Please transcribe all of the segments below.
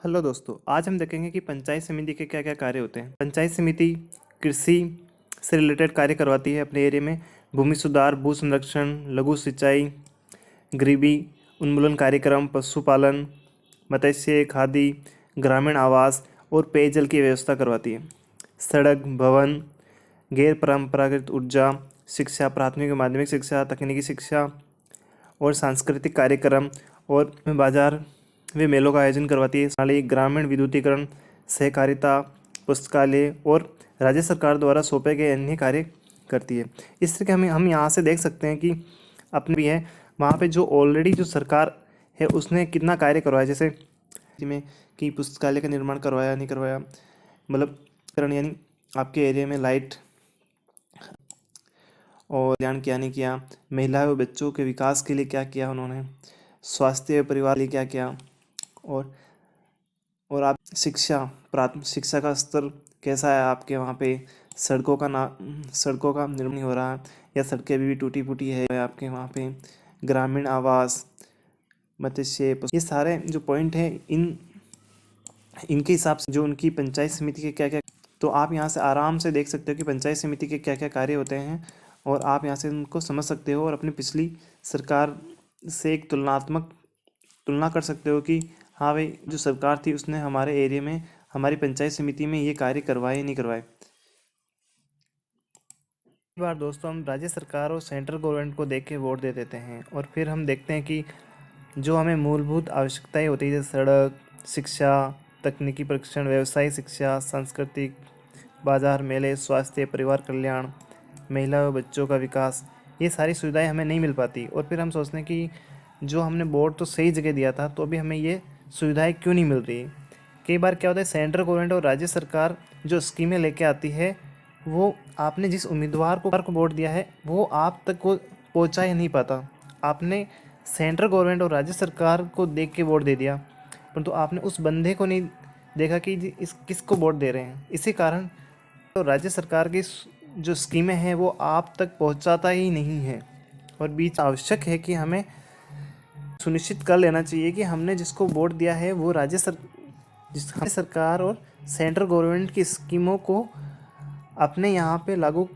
Hello दोस्तों, आज हम देखेंगे कि पंचायत समिति के क्या क्या कार्य होते हैं। पंचायत समिति कृषि से रिलेटेड कार्य करवाती है अपने एरिया में। भूमि सुधार, भू संरक्षण, लघु सिंचाई, गरीबी उन्मूलन कार्यक्रम, पशुपालन, मत्स्य, खादी, ग्रामीण आवास और पेयजल की व्यवस्था करवाती है। सड़क, भवन, गैर परंपरागत ऊर्जा, शिक्षा, प्राथमिक और माध्यमिक शिक्षा, तकनीकी शिक्षा और सांस्कृतिक कार्यक्रम और बाजार वे मेलों का आयोजन करवाती है। प्रणाली, ग्रामीण विद्युतीकरण, सहकारिता, पुस्तकालय और राज्य सरकार द्वारा सौंपे गए अन्य कार्य करती है। इस तरह के हम यहाँ से देख सकते हैं कि अपने भी है वहाँ पे जो ऑलरेडी जो सरकार है उसने कितना कार्य करवाया। जैसे में कि पुस्तकालय का निर्माण करवाया नहीं करवाया, मतलब करण यानी आपके एरिया में लाइट और कल्याण किया नहीं किया, महिला व बच्चों के विकास के लिए क्या किया उन्होंने, स्वास्थ्य व परिवार के लिए क्या किया, और आप शिक्षा, प्राथमिक शिक्षा का स्तर कैसा है आपके वहाँ पे, सड़कों का निर्माण नहीं हो रहा है या सड़कें अभी भी टूटी फूटी है आपके वहाँ पे, ग्रामीण आवास, मत्स्य, ये सारे जो पॉइंट हैं इनके हिसाब से जो उनकी पंचायत समिति के क्या क्या, तो आप यहाँ से आराम से देख सकते हो कि पंचायत समिति के क्या क्या कार्य होते हैं और आप यहाँ से उनको समझ सकते हो और अपनी पिछली सरकार से एक तुलना कर सकते हो कि हाँ भाई, जो सरकार थी उसने हमारे एरिया में, हमारी पंचायत समिति में ये कार्य करवाए नहीं करवाए। कई बार दोस्तों हम राज्य सरकार और सेंट्रल गवर्नमेंट को देख के वोट दे देते हैं और फिर हम देखते हैं कि जो हमें मूलभूत आवश्यकताएं होती है जैसे सड़क, शिक्षा, तकनीकी प्रशिक्षण, व्यवसाय शिक्षा, सांस्कृतिक, बाजार मेले, स्वास्थ्य, परिवार कल्याण, महिला व बच्चों का विकास, ये सारी सुविधाएं हमें नहीं मिल पाती और फिर हम सोचते हैं कि जो हमने वोट तो सही जगह दिया था तो अभी हमें ये सुविधाएं क्यों नहीं मिल रही। कई बार क्या होता है, सेंट्रल गवर्नमेंट और राज्य सरकार जो स्कीमें लेके आती है वो आपने जिस उम्मीदवार को वोट दिया है वो आप तक को पहुंचा ही नहीं पाता। आपने सेंट्रल गवर्नमेंट और राज्य सरकार को देख के वोट दे दिया परंतु आपने उस बंदे को नहीं देखा कि इस किसको वोट दे रहे हैं। इसी कारण तो राज्य सरकार की जो स्कीमें हैं वो आप तक पहुंचाता ही नहीं है और बीच आवश्यक है कि हमें सुनिश्चित कर लेना चाहिए कि हमने जिसको वोट दिया है वो राज्य सरकार और सेंट्रल गवर्नमेंट की स्कीमों को अपने यहाँ पे लागू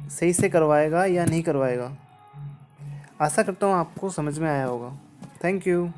सही से करवाएगा या नहीं करवाएगा। आशा करता हूँ आपको समझ में आया होगा। Thank you.